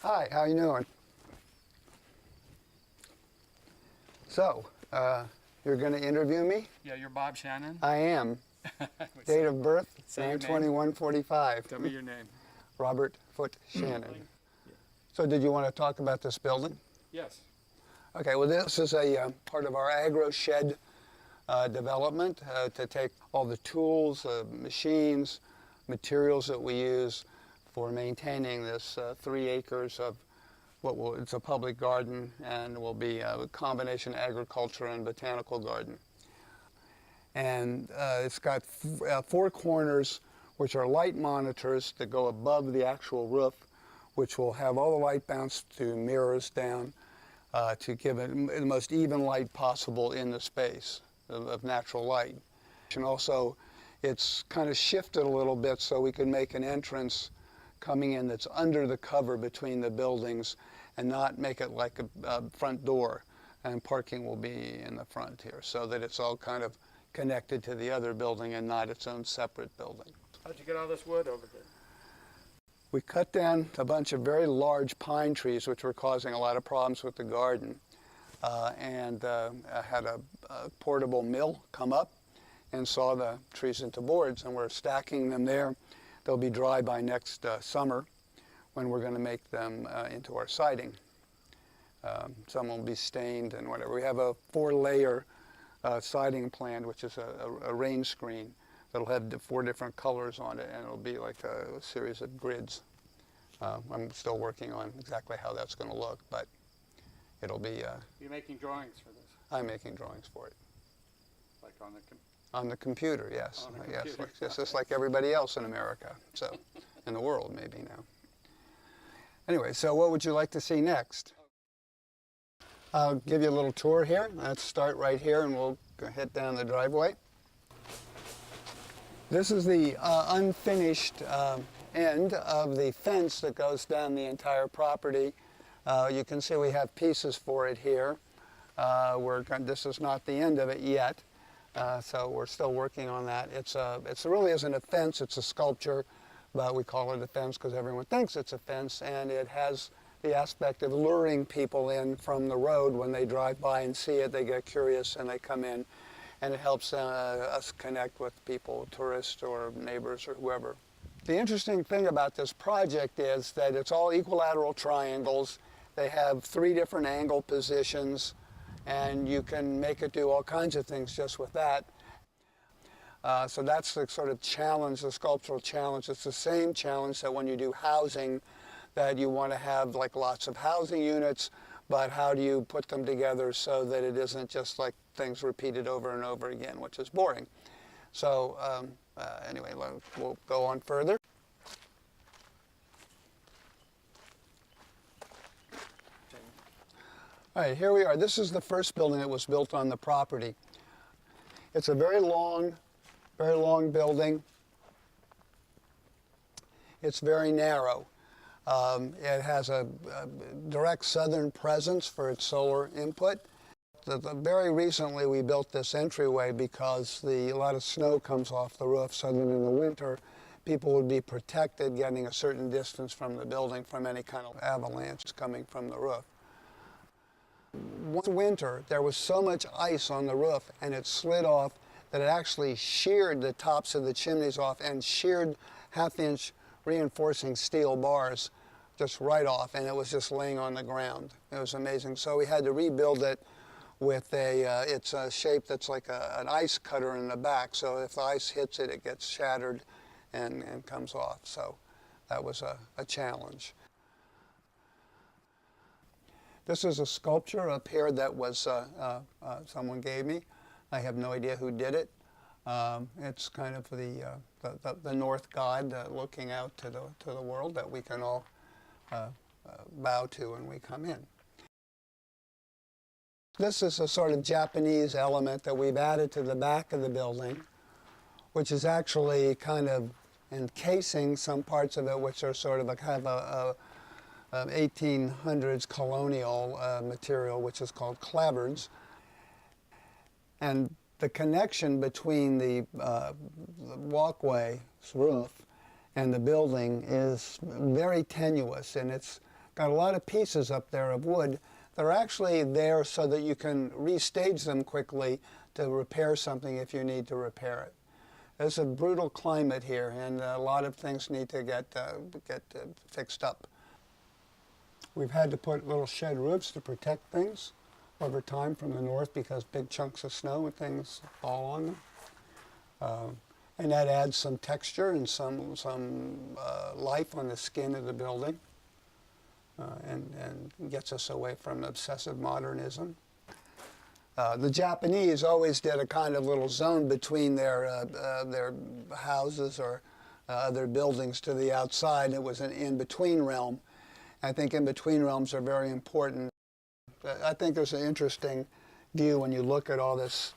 Hi, how you doing? So, you're going to interview me? Yeah, you're Bob Shannon. I am. Date of birth, 9/21/45. Tell me your name. Robert Foote Shannon. So did you want to talk about this building? Yes. Okay, well this is a part of our agro shed development to take all the tools, machines, materials that we use for maintaining this 3 acres of it's a public garden and will be a combination agriculture and botanical garden. And it's got 4 corners which are light monitors that go above the actual roof, which will have all the light bounce to mirrors down to give it the most even light possible in the space of natural light. And also it's kind of shifted a little bit so we can make an entrance coming in that's under the cover between the buildings and not make it like a front door, and parking will be in the front here so that it's all kind of connected to the other building and not its own separate building. How'd you get all this wood over there? We cut down a bunch of very large pine trees which were causing a lot of problems with the garden, and I had a portable mill come up and saw the trees into boards, and we're stacking them there. They'll be dry by next summer when we're going to make them into our siding. Some will be stained and whatever. We have a 4-layer siding planned, which is a rain screen that'll have 4 different colors on it, and it'll be like a series of grids. I'm still working on exactly how that's going to look, but it'll be... You're making drawings for this? I'm making drawings for it. Like on the on the computer, yes. On the yes, computer. just like everybody else in America, so in the world maybe now. Anyway, so what would you like to see next? I'll give you a little tour here. Let's start right here and we'll head down the driveway. This is the unfinished end of the fence that goes down the entire property. You can see we have pieces for it here. This is not the end of it yet, so we're still working on that. It really isn't a fence, it's a sculpture, but we call it a fence because everyone thinks it's a fence, and it has the aspect of luring people in from the road. When they drive by and see it, they get curious and they come in, and it helps us connect with people, tourists or neighbors or whoever. The interesting thing about this project is that it's all equilateral triangles. They have 3 different angle positions, and you can make it do all kinds of things just with that. So that's the sort of challenge, the sculptural challenge. It's the same challenge that when you do housing, that you want to have like lots of housing units, but how do you put them together so that it isn't just like things repeated over and over again, which is boring. So anyway, we'll go on further. All right, here we are. This is the first building that was built on the property. It's a very long building. It's very narrow. It has a direct southern presence for its solar input. Very recently we built this entryway because a lot of snow comes off the roof, so that in the winter people would be protected getting a certain distance from the building from any kind of avalanche coming from the roof. One winter there was so much ice on the roof and it slid off that it actually sheared the tops of the chimneys off and sheared 1/2-inch reinforcing steel bars just right off, and it was just laying on the ground. It was amazing. So we had to rebuild it with it's a shape that's like an ice cutter in the back, so if the ice hits it, it gets shattered and comes off. So that was a challenge. This is a sculpture up here that was someone gave me. I have no idea who did it. It's kind of the North God looking out to the world that we can all bow to when we come in. This is a sort of Japanese element that we've added to the back of the building, which is actually kind of encasing some parts of it, which are sort of a kind of a 1800s colonial material, which is called clapboards. And the connection between the walkway roof and the building is very tenuous, and it's got a lot of pieces up there of wood that are actually there so that you can restage them quickly to repair something if you need to repair it. There's a brutal climate here, and a lot of things need to get fixed up. We've had to put little shed roofs to protect things over time from the north because big chunks of snow and things fall on them. And that adds some texture and some life on the skin of the building and gets us away from obsessive modernism. The Japanese always did a kind of little zone between their houses or other buildings to the outside. It was an in-between realm. I think in-between realms are very important. I think there's an interesting view when you look at all this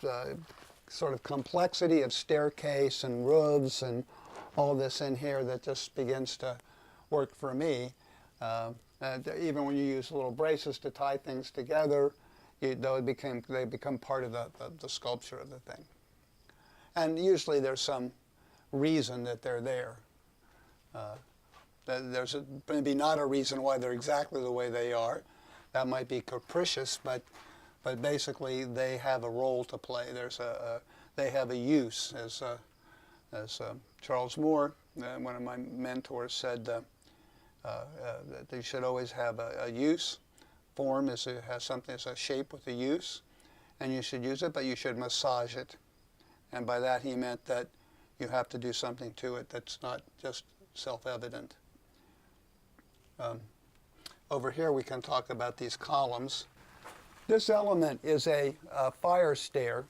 sort of complexity of staircase and roofs and all this in here that just begins to work for me. Even when you use little braces to tie things together, they become part of the sculpture of the thing. And usually there's some reason that they're there. There's maybe not a reason why they're exactly the way they are. That might be capricious, but basically they have a role to play. They have a use, as Charles Moore, one of my mentors, said that they should always have a use. Form has something as a shape with a use, and you should use it, but you should massage it. And by that he meant that you have to do something to it that's not just self-evident. Over here we can talk about these columns. This element is a fire stair,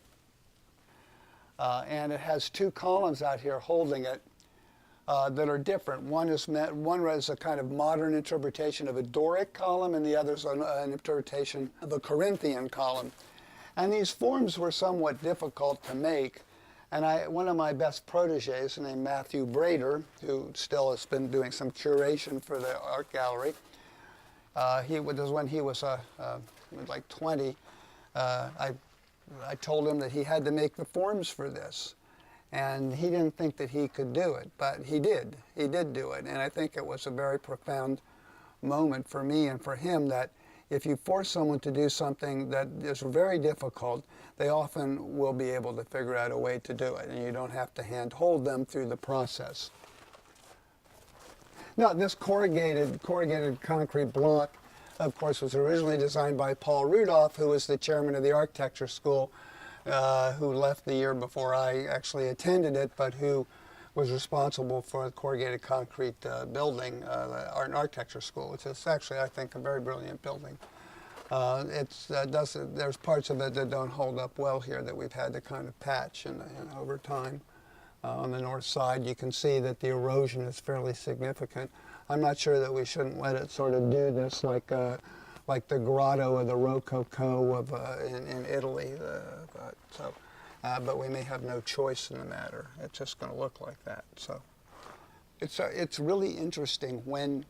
and it has two columns out here holding it that are different. One is a kind of modern interpretation of a Doric column, and the other is an interpretation of a Corinthian column. And these forms were somewhat difficult to make. And one of my best proteges, named Matthew Brader, who still has been doing some curation for the art gallery, when he was like 20, I told him that he had to make the forms for this. And he didn't think that he could do it, but he did. He did do it. And I think it was a very profound moment for me and for him that if you force someone to do something that is very difficult, they often will be able to figure out a way to do it, and you don't have to hand-hold them through the process. Now, this corrugated concrete block, of course, was originally designed by Paul Rudolph, who was the chairman of the architecture school, who left the year before I actually attended it, but who was responsible for the corrugated concrete building, the art and architecture school, which is actually, I think, a very brilliant building. There's parts of it that don't hold up well here that we've had to kind of patch and over time. On the north side, you can see that the erosion is fairly significant. I'm not sure that we shouldn't let it sort of do this like the grotto or the Rococo in Italy. But we may have no choice in the matter. It's just going to look like that. So it's really interesting when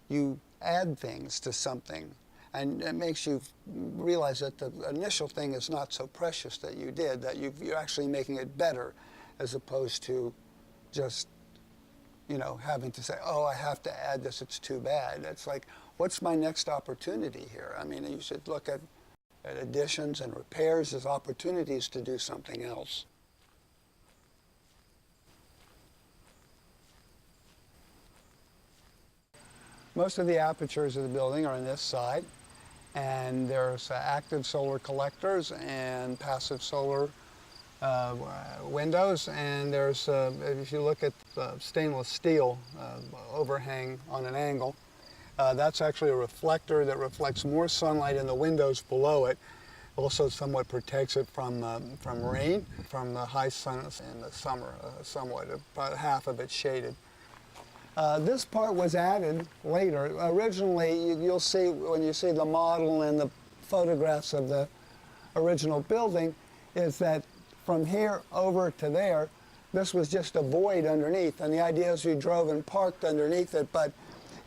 you add things to something, and it makes you realize that the initial thing is not so precious that you did, that you're actually making it better, as opposed to just, having to say, oh, I have to add this, it's too bad. It's like, what's my next opportunity here? I mean, you should look at additions and repairs as opportunities to do something else. Most of the apertures of the building are on this side, and there's active solar collectors and passive solar windows, and there's, if you look at stainless steel overhang on an angle, that's actually a reflector that reflects more sunlight in the windows below it. Also somewhat protects it from rain, from the high sun in the summer, somewhat, about half of it shaded. This part was added later. Originally, you'll see, when you see the model and the photographs of the original building, is that from here over to there, this was just a void underneath. And the idea is we drove and parked underneath it, but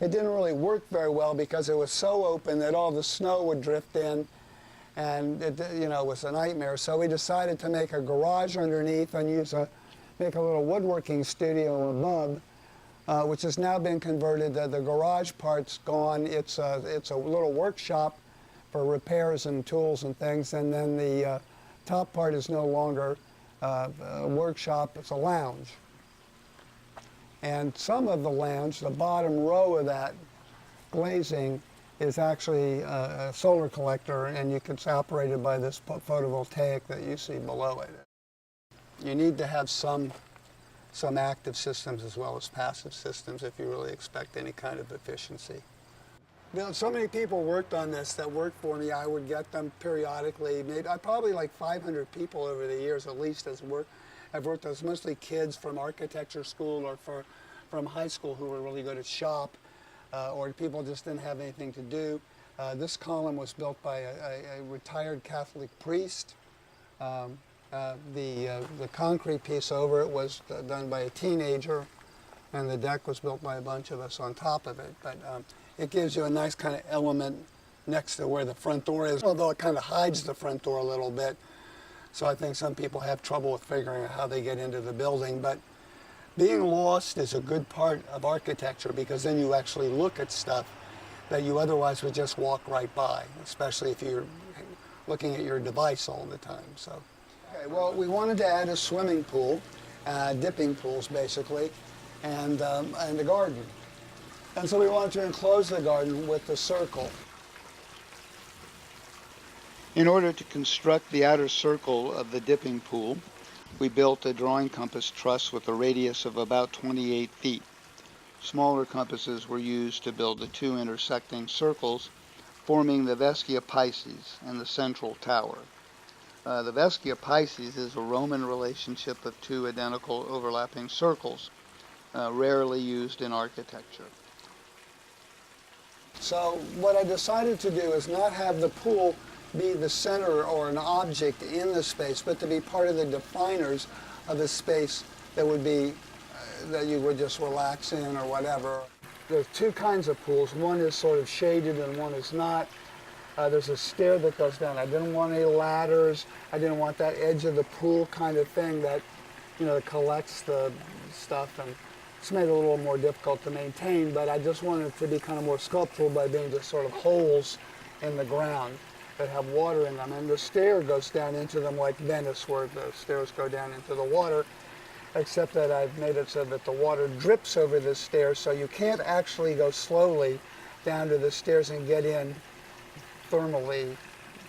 it didn't really work very well because it was so open that all the snow would drift in, and it was a nightmare. So we decided to make a garage underneath and make a little woodworking studio above. which has now been converted. The garage part's gone. It's a little workshop for repairs and tools and things, and then the top part is no longer a workshop, it's a lounge. And some of the lounge, the bottom row of that glazing, is actually a solar collector, and it's operated by this photovoltaic that you see below it. You need to have some active systems as well as passive systems if you really expect any kind of efficiency. You know, so many people worked on this that worked for me. I would get them periodically. Probably like 500 people over the years at least have worked as mostly kids from architecture school or from high school who were really good at shop, or people just didn't have anything to do. This column was built by a retired Catholic priest. The concrete piece over it was done by a teenager, and the deck was built by a bunch of us on top of it. But it gives you a nice kind of element next to where the front door is, although it kind of hides the front door a little bit. So I think some people have trouble with figuring out how they get into the building. But being lost is a good part of architecture, because then you actually look at stuff that you otherwise would just walk right by, especially if you're looking at your device all the time. So, okay, well, we wanted to add a swimming pool, dipping pools basically, and a garden. And so we wanted to enclose the garden with the circle. In order to construct the outer circle of the dipping pool, we built a drawing compass truss with a radius of about 28 feet. Smaller compasses were used to build the two intersecting circles, forming the Vescia Pisces and the central tower. The Vescia Pisces is a Roman relationship of two identical overlapping circles, rarely used in architecture. So what I decided to do is not have the pool be the center or an object in the space, but to be part of the definers of the space that would be, that you would just relax in or whatever. There's two kinds of pools. One is sort of shaded and one is not. There's a stair that goes down. I didn't want any ladders. I didn't want that edge of the pool kind of thing that, you know, collects the stuff, and it's made it a little more difficult to maintain, but I just wanted it to be kind of more sculptural by being just sort of holes in the ground that have water in them. And the stair goes down into them like Venice, where the stairs go down into the water, except that I've made it so that the water drips over the stairs, so you can't actually go slowly down to the stairs and get in thermally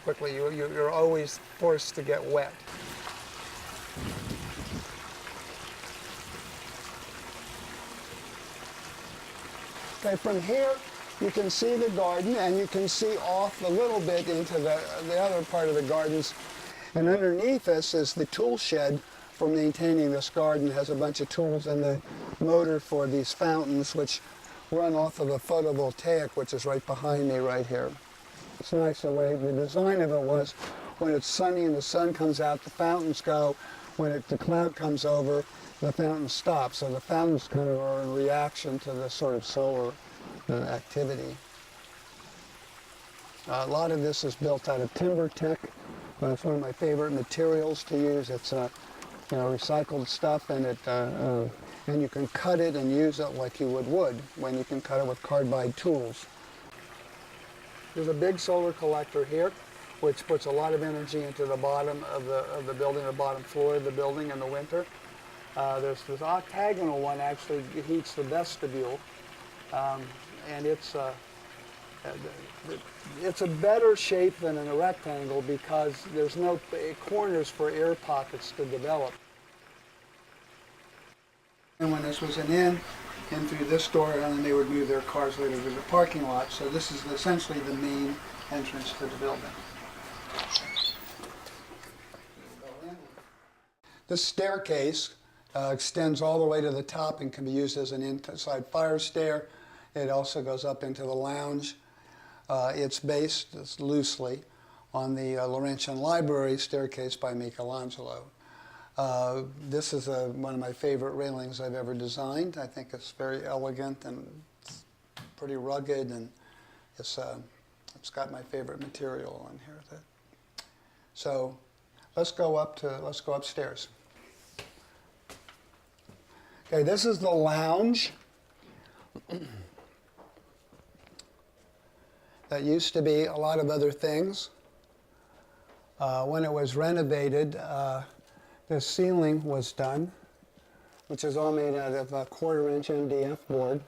quickly. You're always forced to get wet. Okay, from here you can see the garden, and you can see off a little bit into the other part of the gardens. And underneath us is the tool shed for maintaining this garden. It has a bunch of tools and the motor for these fountains, which run off of a photovoltaic, which is right behind me right here. It's nice the way the design of it was. When it's sunny and the sun comes out, the fountains go. When the cloud comes over, the fountains stop. So the fountains kind of are in reaction to the sort of solar activity. A lot of this is built out of timber tech. It's one of my favorite materials to use. It's recycled stuff, and and you can cut it and use it like you would wood when you can cut it with carbide tools. There's a big solar collector here, which puts a lot of energy into the bottom of the building, the bottom floor of the building in the winter. There's this octagonal one actually heats the vestibule, and it's a better shape than in a rectangle because there's no corners for air pockets to develop. And when this was an in through this door, and then they would move their cars later to the parking lot. So this is essentially the main entrance to the building. This staircase extends all the way to the top and can be used as an inside fire stair. It also goes up into the lounge. It's based loosely on the Laurentian Library staircase by Michelangelo. This is one of my favorite railings I've ever designed. I think it's very elegant and it's pretty rugged, and it's got my favorite material on here. So let's go upstairs. Okay, this is the lounge. That used to be a lot of other things. When it was renovated, the ceiling was done, which is all made out of a 1/4-inch MDF board.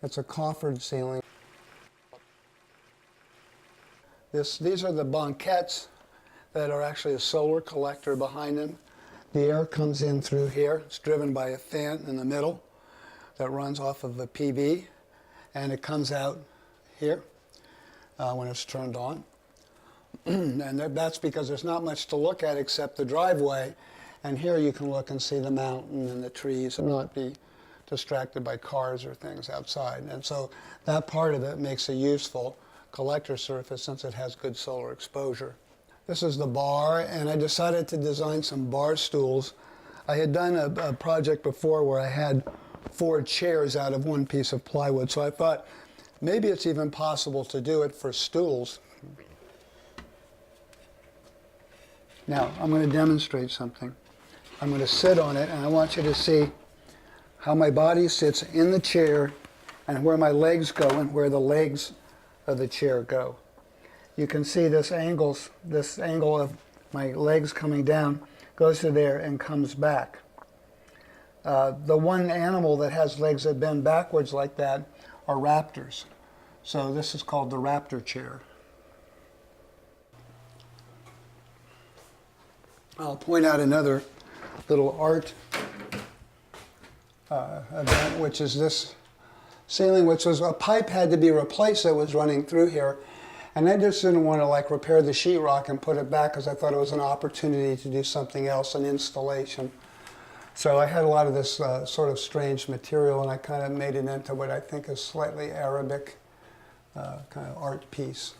It's a coffered ceiling. These are the banquettes that are actually a solar collector behind them. The air comes in through here. It's driven by a fan in the middle that runs off of a PV, and it comes out here when it's turned on. And that's because there's not much to look at except the driveway. And here you can look and see the mountain and the trees and not be distracted by cars or things outside. And so that part of it makes a useful collector surface since it has good solar exposure. This is the bar, and I decided to design some bar stools. I had done a project before where I had 4 chairs out of one piece of plywood, so I thought maybe it's even possible to do it for stools. Now, I'm going to demonstrate something. I'm going to sit on it, and I want you to see how my body sits in the chair and where my legs go and where the legs of the chair go. You can see this angle of my legs coming down goes to there and comes back. The one animal that has legs that bend backwards like that are raptors. So this is called the raptor chair. I'll point out another little art event, which is this ceiling, which was a pipe had to be replaced that was running through here. And I just didn't want to like repair the sheetrock and put it back because I thought it was an opportunity to do something else, an installation. So I had a lot of this sort of strange material, and I kind of made it into what I think is slightly Arabic kind of art piece.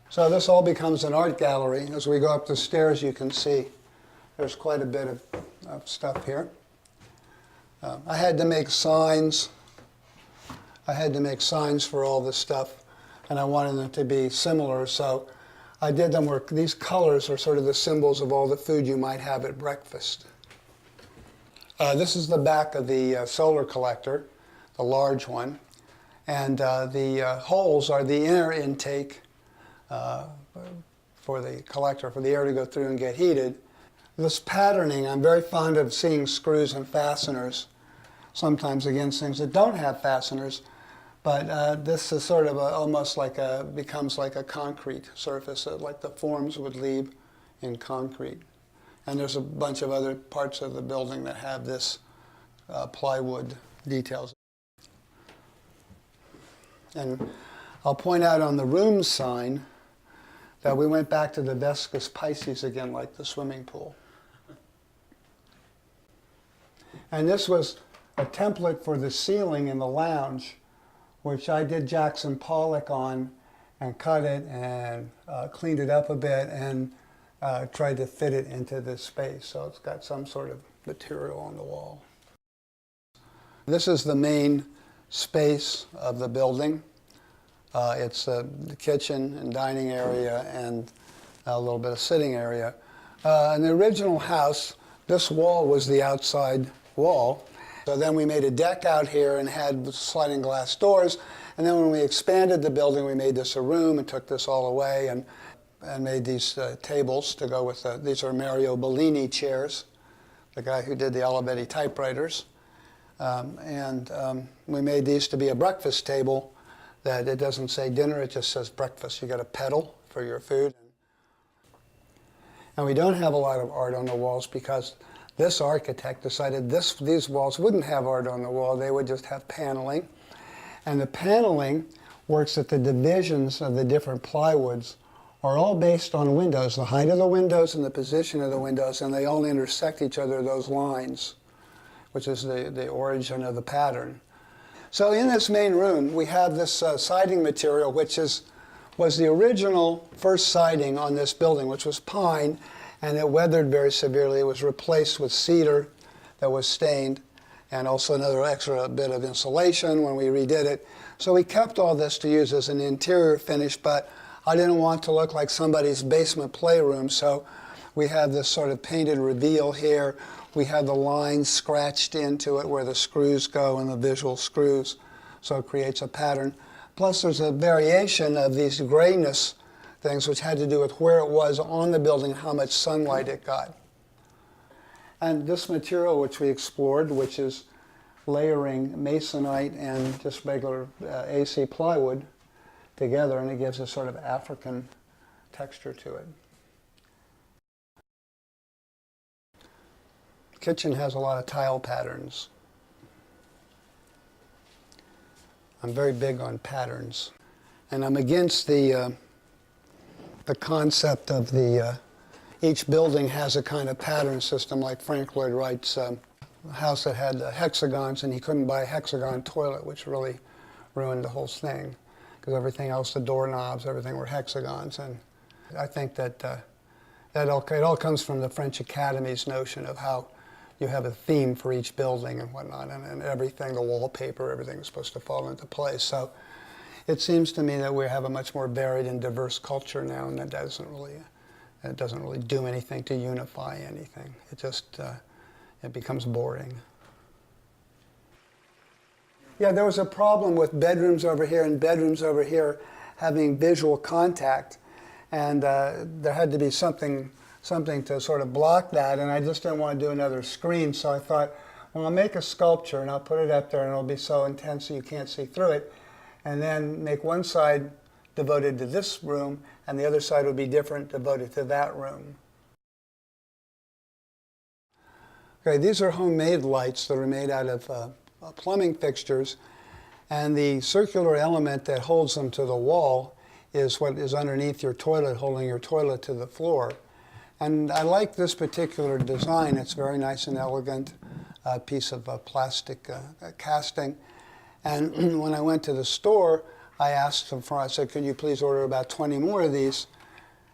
So this all becomes an art gallery. As we go up the stairs, you can see there's quite a bit of stuff here. I had to make signs. I had to make signs for all this stuff, and I wanted them to be similar, so I did them where these colors are sort of the symbols of all the food you might have at breakfast. This is the back of the solar collector, the large one, and the holes are the inner intake for the collector, for the air to go through and get heated. This patterning, I'm very fond of seeing screws and fasteners, sometimes against things that don't have fasteners, but this is sort of almost like becomes like a concrete surface, like the forms would leave in concrete. And there's a bunch of other parts of the building that have this plywood details. And I'll point out on the room sign that we went back to the Vescus Pisces again, like the swimming pool. And this was a template for the ceiling in the lounge, which I did Jackson Pollock on and cut it and cleaned it up a bit and tried to fit it into this space. So it's got some sort of material on the wall. This is the main space of the building. It's the kitchen and dining area and a little bit of sitting area. In the original house, this wall was the outside wall. So then we made a deck out here and had sliding glass doors. And then when we expanded the building, we made this a room and took this all away and made these tables to go with these are Mario Bellini chairs, the guy who did the Olivetti typewriters. We made these to be a breakfast table that it doesn't say dinner, it just says breakfast. You got a pedal for your food. And we don't have a lot of art on the walls because this architect decided these walls wouldn't have art on the wall, they would just have paneling. And the paneling works at the divisions of the different plywoods are all based on windows, the height of the windows and the position of the windows, and they all intersect each other, those lines, which is the origin of the pattern. So in this main room, we have this siding material, which was the original first siding on this building, which was pine, and it weathered very severely. It was replaced with cedar that was stained, and also another extra bit of insulation when we redid it. So we kept all this to use as an interior finish, but I didn't want to look like somebody's basement playroom, so We have this sort of painted reveal here. We have the lines scratched into it where the screws go and the visual screws, so it creates a pattern. Plus there's a variation of these grayness things which had to do with where it was on the building, how much sunlight it got. And this material which we explored, which is layering masonite and just regular AC plywood together, and it gives a sort of African texture to it. The kitchen has a lot of tile patterns. I'm very big on patterns, and I'm against the concept of each building has a kind of pattern system, like Frank Lloyd Wright's house that had hexagons, and he couldn't buy a hexagon toilet, which really ruined the whole thing, because everything else, the doorknobs, everything were hexagons. And I think that it all comes from the French Academy's notion of how you have a theme for each building and whatnot, and everything, the wallpaper, everything is supposed to fall into place. So it seems to me that we have a much more varied and diverse culture now, and that doesn't really do anything to unify anything. It just it becomes boring. Yeah, there was a problem with bedrooms over here and bedrooms over here having visual contact, and there had to be something to sort of block that, and I just didn't want to do another screen, so I thought, well, I'll make a sculpture and I'll put it up there and it'll be so intense so you can't see through it, and then make one side devoted to this room and the other side would be different, devoted to that room. Okay, these are homemade lights that are made out of plumbing fixtures, and the circular element that holds them to the wall is what is underneath your toilet, holding your toilet to the floor. And I like this particular design. It's very nice and elegant, piece of plastic casting. And when I went to the store, I asked them I said, could you please order about 20 more of these?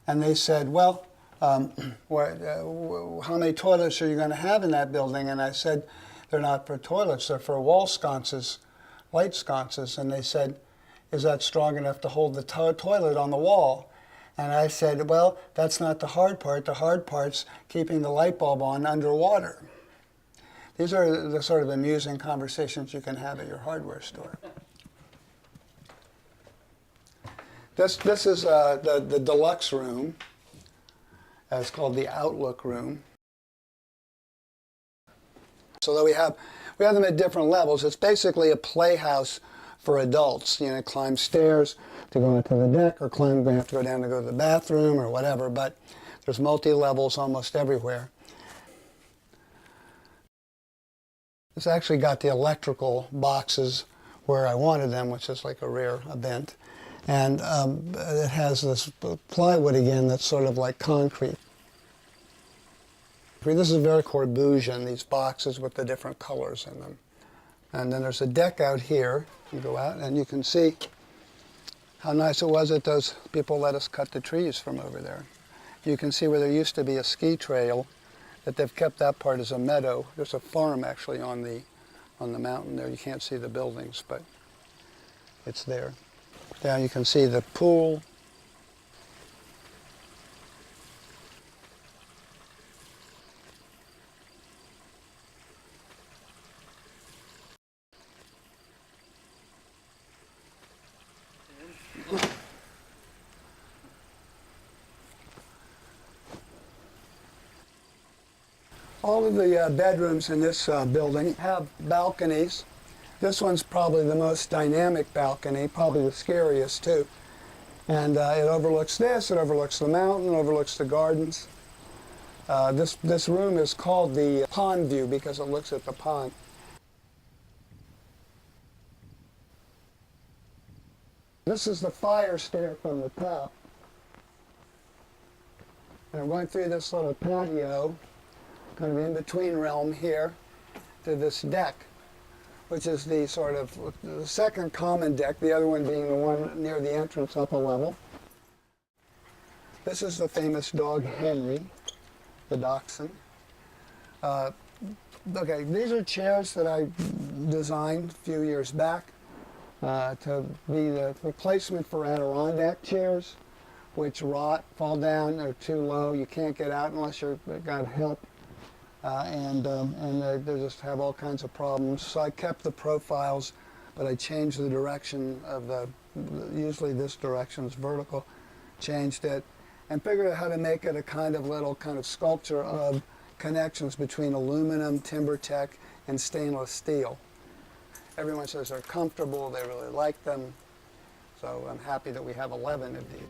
And they said, well, how many toilets are you going to have in that building? And I said, they're not for toilets, they're for wall sconces, light sconces. And they said, is that strong enough to hold the toilet on the wall? And I said, well, that's not the hard part. The hard part's keeping the light bulb on underwater. These are the sort of amusing conversations you can have at your hardware store. This is the deluxe room. It's called the Outlook room. So that we have them at different levels. It's basically a playhouse for adults. You know, climb stairs to go into the deck, or we have to go down to go to the bathroom or whatever, but there's multi-levels almost everywhere. It's actually got the electrical boxes where I wanted them, which is like a rare event. And it has this plywood again that's sort of like concrete. This is very Corbusian, these boxes with the different colors in them. And then there's a deck out here. You go out and you can see how nice it was that those people let us cut the trees from over there. You can see where there used to be a ski trail, that they've kept that part as a meadow. There's a farm actually on the mountain there. You can't see the buildings, but it's there. Down you can see the pool. All of the bedrooms in this building have balconies. This one's probably the most dynamic balcony, probably the scariest too. And it overlooks this, it overlooks the mountain, overlooks the gardens. This room is called the pond view because it looks at the pond. This is the fire stair from the top. And I'm going through this little patio, kind of in between realm here, to this deck, which is the sort of the second common deck, the other one being the one near the entrance up a level. This is the famous dog Henry, the dachshund. Okay, these are chairs that I designed a few years back to be the replacement for Adirondack chairs, which rot, fall down, they're too low. You can't get out unless you've got help. And they just have all kinds of problems. So I kept the profiles, but I changed the direction of usually this direction is vertical, changed it, and figured out how to make it a kind of sculpture of connections between aluminum, timber tech, and stainless steel. Everyone says they're comfortable, they really like them, so I'm happy that we have 11 of these.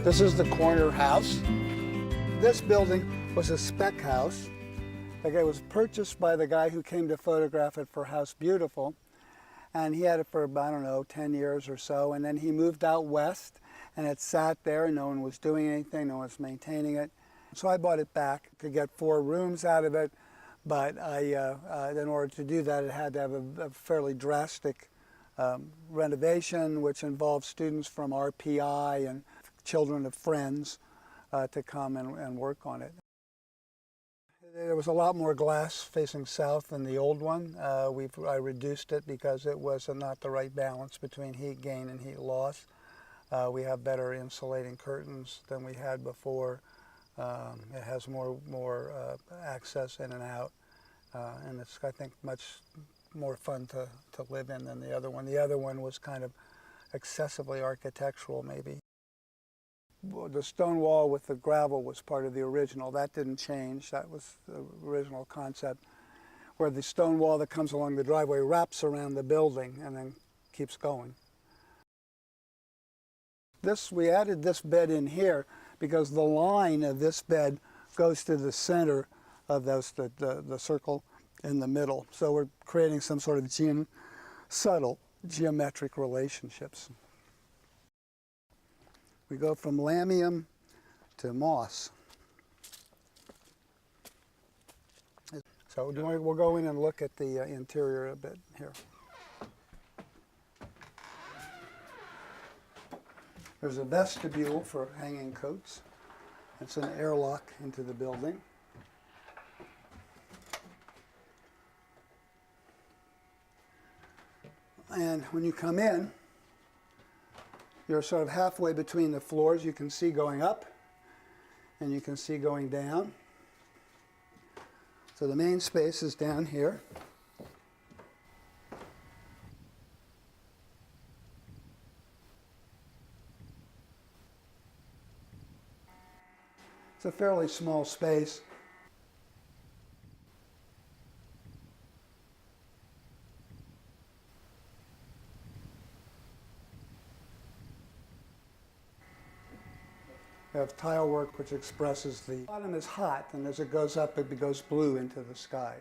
This is the corner house. This building was a spec house. It was purchased by the guy who came to photograph it for House Beautiful. And he had it for, I don't know, 10 years or so. And then he moved out west and it sat there and no one was doing anything, no one was maintaining it. So I bought it back to get 4 rooms out of it. But in order to do that, it had to have a fairly drastic renovation, which involved students from RPI and children of friends to come and work on it. There was a lot more glass facing south than the old one. I reduced it because it was not the right balance between heat gain and heat loss. We have better insulating curtains than we had before. It has more access in and out, and it's, I think, much more fun to live in than the other one. The other one was kind of excessively architectural, maybe. The stone wall with the gravel was part of the original. That didn't change. That was the original concept, where the stone wall that comes along the driveway wraps around the building and then keeps going. We added this bed in here because the line of this bed goes to the center of the circle in the middle. So we're creating some sort of subtle geometric relationships. We go from lamium to moss. So we'll go in and look at the interior a bit here. There's a vestibule for hanging coats. It's an airlock into the building. And when you come in, you're sort of halfway between the floors. You can see going up and you can see going down. So the main space is down here. It's a fairly small space. We have tile work which expresses the bottom is hot, and as it goes up, it goes blue into the sky.